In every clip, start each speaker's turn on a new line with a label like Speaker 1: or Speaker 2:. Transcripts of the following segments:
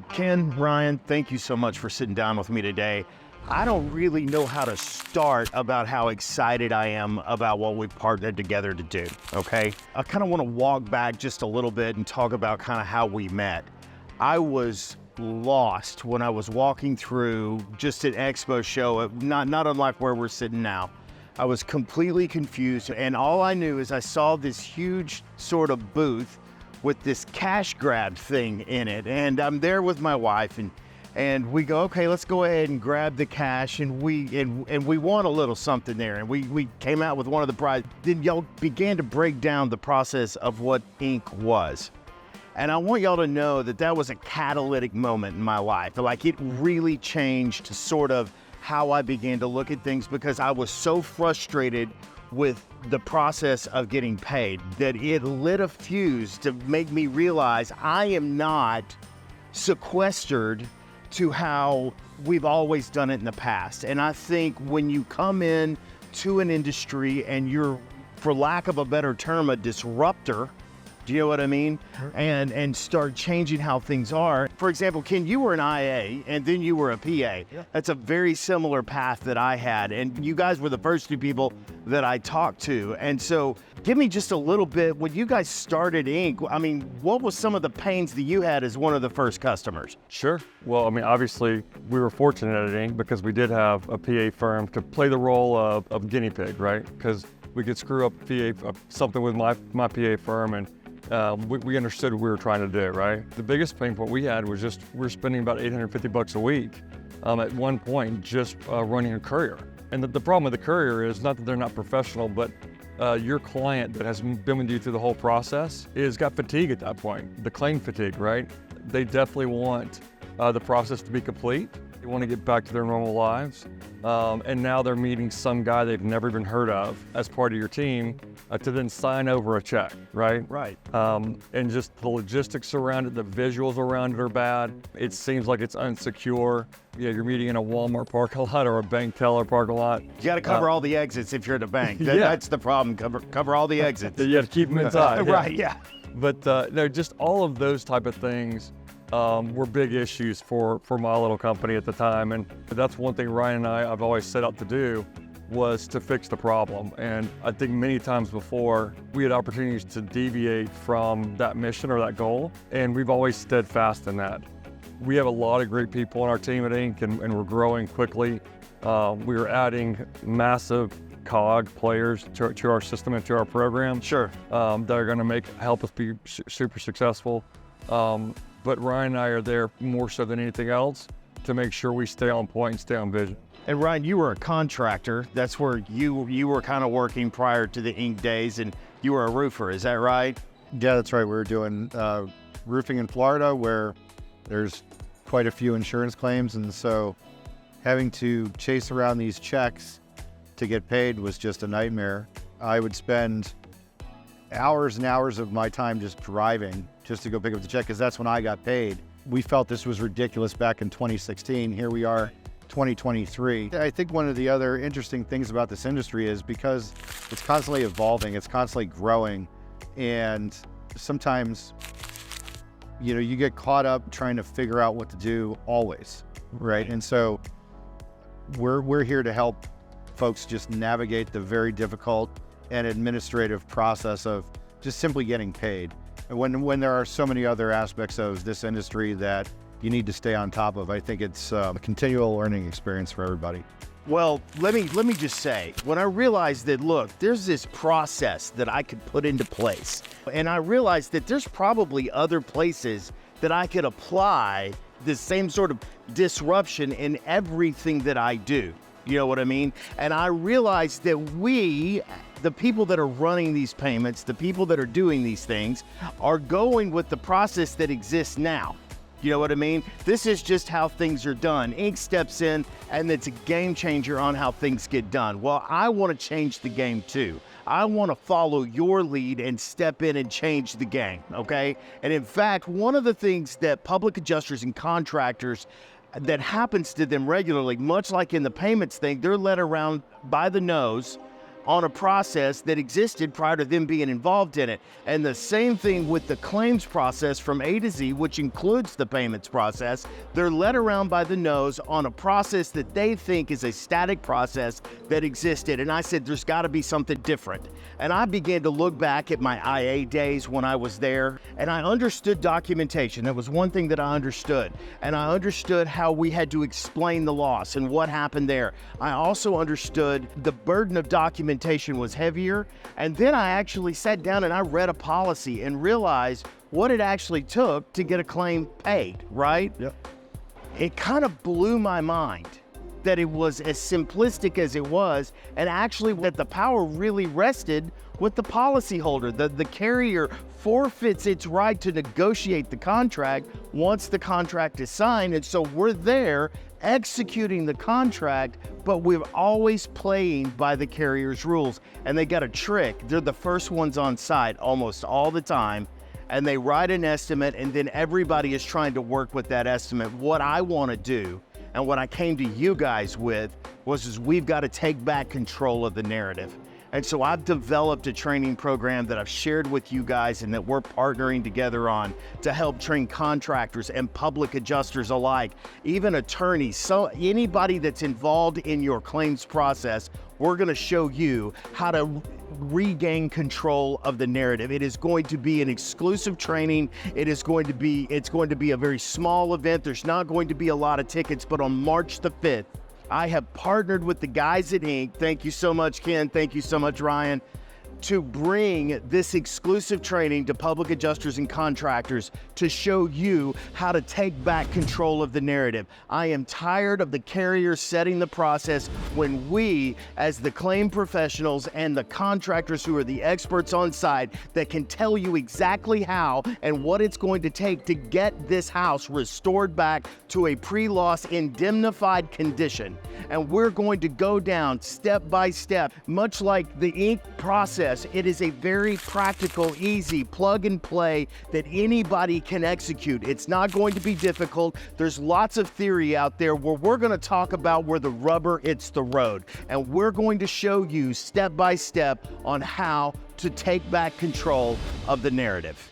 Speaker 1: Ken, Ryan, thank you so much for sitting down with me today. I don't really know how to start about how excited I am about what we've partnered together to do, okay? I kind of want to walk back just a little bit and talk about kind of how we met. I was lost when I was walking through just an expo show, not unlike where we're sitting now. I was completely confused, and all I knew is I saw this huge sort of booth with this cash grab thing in it, and I'm there with my wife, and we go, okay, let's go ahead and grab the cash, and we want a little something there, and we came out with one of the prizes. Then y'all began to break down the process of what iink was. And I want y'all to know that that was a catalytic moment in my life. Like, it really changed sort of how I began to look at things, because I was so frustrated with the process of getting paid that it lit a fuse to make me realize I am not sequestered to how we've always done it in the past. And I think when you come in to an industry and you're, for lack of a better term, a disruptor, do you know what I mean? Sure. And start changing how things are. For example, Ken, you were an IA and then you were a PA. Yeah. That's a very similar path that I had. And you guys were the first two people that I talked to. And so give me just a little bit, when you guys started iink, I mean, what was some of the pains that you had as one of the first customers?
Speaker 2: Sure. Well, I mean, obviously we were fortunate at iink because we did have a PA firm to play the role of guinea pig, right? Because we could screw up something with my PA firm, and we understood what we were trying to do, right? The biggest pain point we had was just we're spending about $850 a week at one point just running a courier. And the problem with the courier is not that they're not professional, but your client that has been with you through the whole process is got fatigue at that point, the claim fatigue, right? They definitely want the process to be complete. They want to get back to their normal lives. And now they're meeting some guy they've never even heard of as part of your team to then sign over a check, right?
Speaker 1: Right.
Speaker 2: And just the logistics around it, the visuals around it are bad. It seems like it's unsecure. Yeah, you're meeting in a Walmart parking lot or a bank teller parking lot.
Speaker 1: You got to cover all the exits if you're at a bank. That's the problem. Cover all the exits.
Speaker 2: You have to keep them inside.
Speaker 1: Right, yeah.
Speaker 2: But no, just all of those type of things were big issues for my little company at the time. And that's one thing Ryan and I've always set out to do, was to fix the problem. And I think many times before we had opportunities to deviate from that mission or that goal, and we've always steadfast in that. We have a lot of great people on our team at iink, and we're growing quickly. We are adding massive COG players to our system and to our program.
Speaker 1: Sure.
Speaker 2: That are going to help us be super successful. But Ryan and I are there more so than anything else to make sure we stay on point and stay on vision.
Speaker 1: And Ryan, you were a contractor. That's where you were kind of working prior to the iink days, and you were a roofer, is that right?
Speaker 3: Yeah, that's right. We were doing roofing in Florida, where there's quite a few insurance claims, and so having to chase around these checks to get paid was just a nightmare. I would spend hours and hours of my time just driving just to go pick up the check, because that's when I got paid. We felt this was ridiculous back in 2016. Here we are, 2023. I think one of the other interesting things about this industry is because it's constantly evolving, it's constantly growing, and sometimes, you know, you get caught up trying to figure out what to do always, right? And so we're here to help folks just navigate the very difficult and administrative process of just simply getting paid. And when there are so many other aspects of this industry that you need to stay on top of, I think it's a continual learning experience for everybody.
Speaker 1: Well, let me just say, when I realized that, look, there's this process that I could put into place, and I realized that there's probably other places that I could apply the same sort of disruption in everything that I do. You know what I mean? And I realized that we, the people that are running these payments, the people that are doing these things, are going with the process that exists now. You know what I mean? This is just how things are done. iink steps in, and it's a game changer on how things get done. Well, I want to change the game too. I want to follow your lead and step in and change the game, okay? And in fact, one of the things that public adjusters and contractors, that happens to them regularly, much like in the payments thing, they're led around by the nose on a process that existed prior to them being involved in it. And the same thing with the claims process from A to Z, which includes the payments process. They're led around by the nose on a process that they think is a static process that existed. And I said, there's got to be something different. And I began to look back at my IA days when I was there, and I understood documentation. That was one thing that I understood. And I understood how we had to explain the loss and what happened there. I also understood the burden of documentation was heavier. And then I actually sat down and I read a policy and realized what it actually took to get a claim paid, right?
Speaker 3: Yep.
Speaker 1: It kind of blew my mind that it was as simplistic as it was, and actually that the power really rested with the policyholder. The carrier forfeits its right to negotiate the contract once the contract is signed, and so we're there executing the contract, but we're always playing by the carrier's rules. And they got a trick. They're the first ones on site almost all the time, and they write an estimate, and then everybody is trying to work with that estimate. What I want to do, and what I came to you guys with, was we've got to take back control of the narrative. And so I've developed a training program that I've shared with you guys and that we're partnering together on to help train contractors and public adjusters alike, even attorneys. So anybody that's involved in your claims process, we're going to show you how to regain control of the narrative. It is going to be an exclusive training. It's going to be a very small event. There's not going to be a lot of tickets, but on March the 5th, I have partnered with the guys at iink. Thank you so much, Ken. Thank you so much, Ryan, to bring this exclusive training to public adjusters and contractors to show you how to take back control of the narrative. I am tired of the carriers setting the process when we, as the claim professionals and the contractors who are the experts on site that can tell you exactly how and what it's going to take to get this house restored back to a pre-loss indemnified condition. And we're going to go down step by step, much like the iink process. It is a very practical, easy plug and play that anybody can execute. It's not going to be difficult. There's lots of theory out there where we're going to talk about where the rubber hits the road. And we're going to show you step by step on how to take back control of the narrative.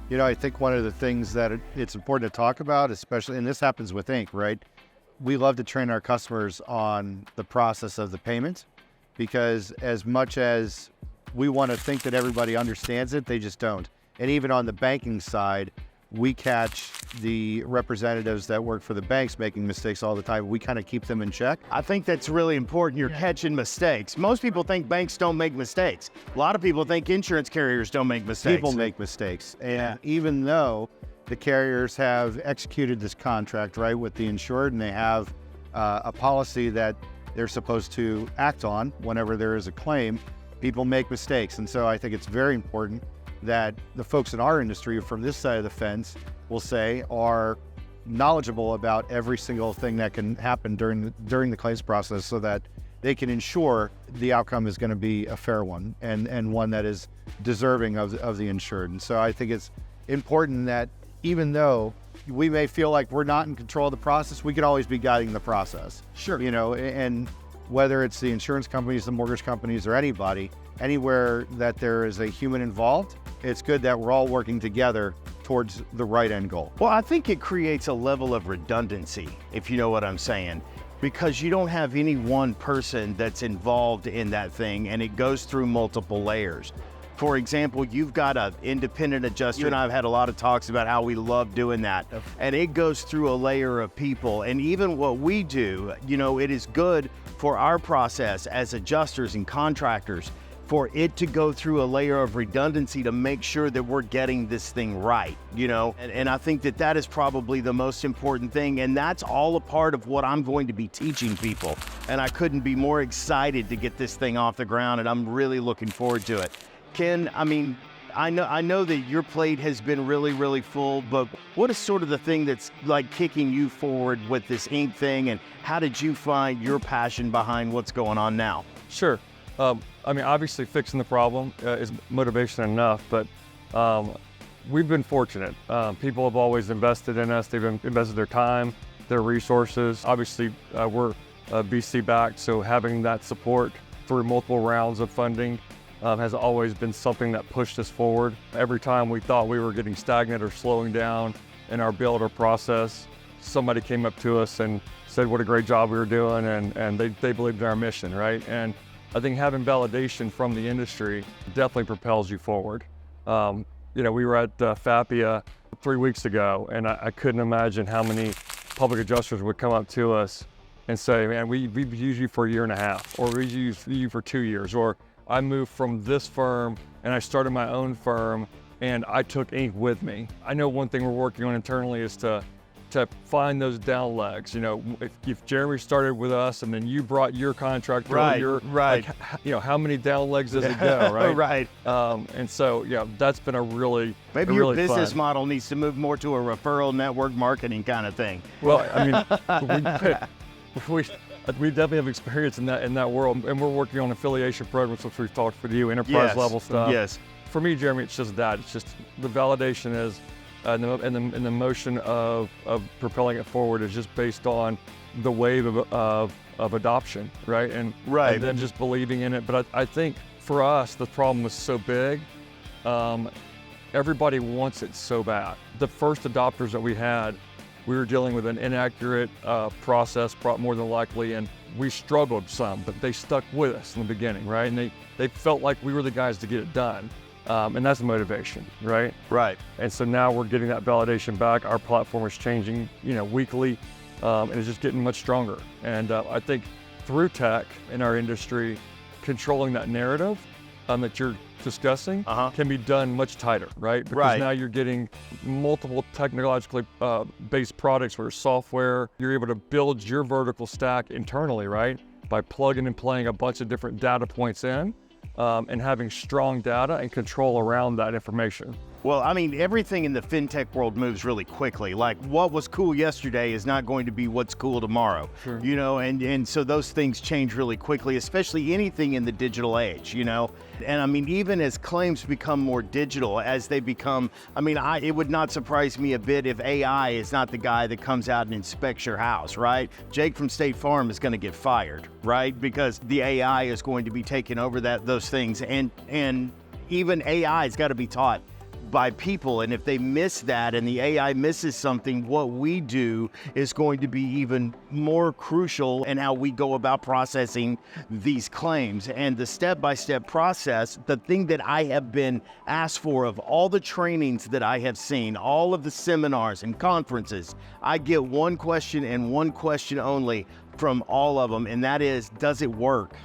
Speaker 3: You know, I think one of the things that it's important to talk about, especially, and this happens with iink, right? We love to train our customers on the process of the payment, because as much as we want to think that everybody understands it, they just don't. And even on the banking side, we catch the representatives that work for the banks making mistakes all the time. We kind of keep them in check.
Speaker 1: I think that's really important. You're catching mistakes. Most people think banks don't make mistakes. A lot of people think insurance carriers don't make mistakes.
Speaker 3: People make mistakes. And even though the carriers have executed this contract, right, with the insured, and they have a policy that they're supposed to act on whenever there is a claim, people make mistakes. And so I think it's very important that the folks in our industry from this side of the fence, will say, are knowledgeable about every single thing that can happen during the claims process, so that they can ensure the outcome is going to be a fair one and one that is deserving of the insured. And so I think it's important that even though we may feel like we're not in control of the process, we can always be guiding the process.
Speaker 1: Sure.
Speaker 3: You know, and whether it's the insurance companies, the mortgage companies, or anybody, anywhere that there is a human involved, it's good that we're all working together towards the right end goal.
Speaker 1: Well, I think it creates a level of redundancy, if you know what I'm saying, because you don't have any one person that's involved in that thing, and it goes through multiple layers. For example, you've got an independent adjuster, and I've had a lot of talks about how we love doing that. And it goes through a layer of people. And even what we do, you know, it is good for our process as adjusters and contractors for it to go through a layer of redundancy to make sure that we're getting this thing right, you know? And I think that that is probably the most important thing. And that's all a part of what I'm going to be teaching people. And I couldn't be more excited to get this thing off the ground, and I'm really looking forward to it. Ken, I mean, I know that your plate has been really, really full, but what is sort of the thing that's like kicking you forward with this iink thing, and how did you find your passion behind what's going on now?
Speaker 2: Sure. I mean, obviously fixing the problem is motivation enough, but we've been fortunate. People have always invested in us. They've invested their time, their resources. Obviously, we're BC backed, so having that support through multiple rounds of funding has always been something that pushed us forward. Every time we thought we were getting stagnant or slowing down in our build or process, somebody came up to us and said what a great job we were doing, and they believed in our mission, right? And I think having validation from the industry definitely propels you forward. You know, we were at FAPIA 3 weeks ago, and I couldn't imagine how many public adjusters would come up to us and say, man, we've used you for 1.5 years, or we've used you for 2 years, or I moved from this firm and I started my own firm and I took iink with me. I know one thing we're working on internally is to find those down legs. You know, if Jeremy started with us and then you brought your contractor,
Speaker 1: Right.
Speaker 2: like, you know, how many down legs does it go, right?
Speaker 1: Right.
Speaker 2: And so, yeah, that's been a really
Speaker 1: Maybe
Speaker 2: a
Speaker 1: your
Speaker 2: really
Speaker 1: business
Speaker 2: fun.
Speaker 1: model needs to move more to a referral network marketing kind of thing.
Speaker 2: Well, I mean, we definitely have experience in that world, and we're working on affiliation programs, which we've talked with you, enterprise level stuff.
Speaker 1: Yes.
Speaker 2: For me, Jeremy, it's just that. It's just the validation is, and the motion of propelling it forward is just based on the wave of adoption, right? And then just believing in it. But I think for us, the problem was so big. Everybody wants it so bad. The first adopters that we had, we were dealing with an inaccurate process, more than likely, and we struggled some, but they stuck with us in the beginning, right? And they felt like we were the guys to get it done. And that's the motivation, right?
Speaker 1: Right.
Speaker 2: And so now we're getting that validation back. Our platform is changing, you know, weekly, and it's just getting much stronger. And I think through tech in our industry, controlling that narrative that you're discussing can be done much tighter, right? Because now you're getting multiple technologically based products where software, you're able to build your vertical stack internally, right? By plugging and playing a bunch of different data points in. And having strong data and control around that information.
Speaker 1: Well, I mean, everything in the fintech world moves really quickly. Like what was cool yesterday is not going to be what's cool tomorrow.
Speaker 2: Sure.
Speaker 1: You know, and so those things change really quickly, especially anything in the digital age, you know? And I mean, even as claims become more digital, as they become, I mean, it would not surprise me a bit if AI is not the guy that comes out and inspects your house, right? Jake from State Farm is going to get fired, right? Because the AI is going to be taking over those things. And even AI has got to be taught by people, and if they miss that and the AI misses something, what we do is going to be even more crucial in how we go about processing these claims. And the step-by-step process, the thing that I have been asked for of all the trainings that I have seen, all of the seminars and conferences, I get one question and one question only from all of them, and that is, does it work?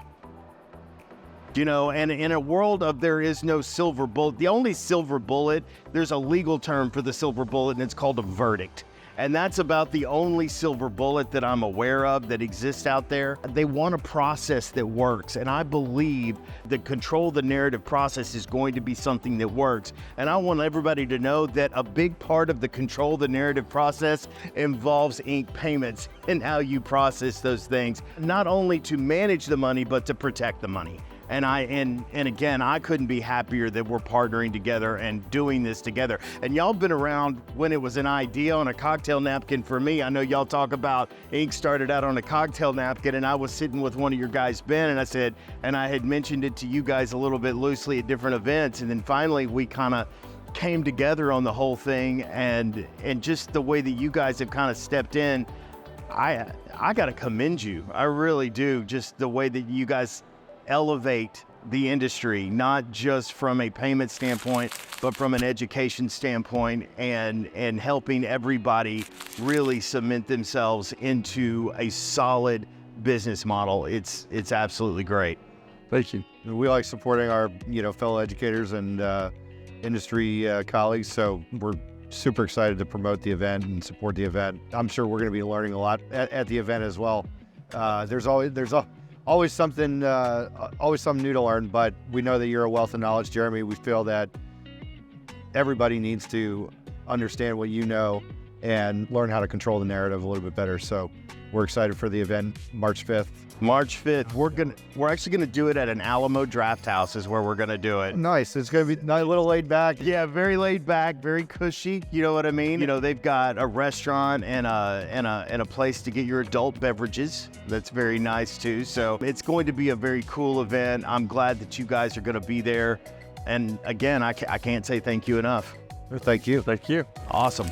Speaker 1: You know, and in a world of there is no silver bullet, the only silver bullet, there's a legal term for the silver bullet, and it's called a verdict. And that's about the only silver bullet that I'm aware of that exists out there. They want a process that works, and I believe the control the narrative process is going to be something that works. And I want everybody to know that a big part of the control the narrative process involves iink payments and how you process those things, not only to manage the money, but to protect the money. And again, I couldn't be happier that we're partnering together and doing this together. And y'all been around when it was an idea on a cocktail napkin for me. I know y'all talk about iink started out on a cocktail napkin, and I was sitting with one of your guys, Ben, and I said, and I had mentioned it to you guys a little bit loosely at different events. And then finally we kind of came together on the whole thing, and just the way that you guys have kind of stepped in, I got to commend you. I really do. Just the way that you guys elevate the industry, not just from a payment standpoint, but from an education standpoint, and helping everybody really cement themselves into a solid business model. It's absolutely great.
Speaker 2: Thank you.
Speaker 3: We like supporting our, fellow educators and industry colleagues. So we're super excited to promote the event and support the event. I'm sure we're going to be learning a lot at the event as well. There's always something new to learn, but we know that you're a wealth of knowledge, Jeremy. We feel that everybody needs to understand what you know and learn how to control the narrative a little bit better. So we're excited for the event March 5th.
Speaker 1: March 5th, we're actually gonna do it at an Alamo Draft House is where we're gonna do it.
Speaker 3: Nice. It's going to be a little laid back.
Speaker 1: Yeah, very laid back, very cushy. You know what I mean? You know, they've got a restaurant and a place to get your adult beverages. That's very nice too. So it's going to be a very cool event. I'm glad that you guys are gonna be there. And again, I can't say thank you enough.
Speaker 3: Thank you.
Speaker 2: Thank you.
Speaker 1: Awesome.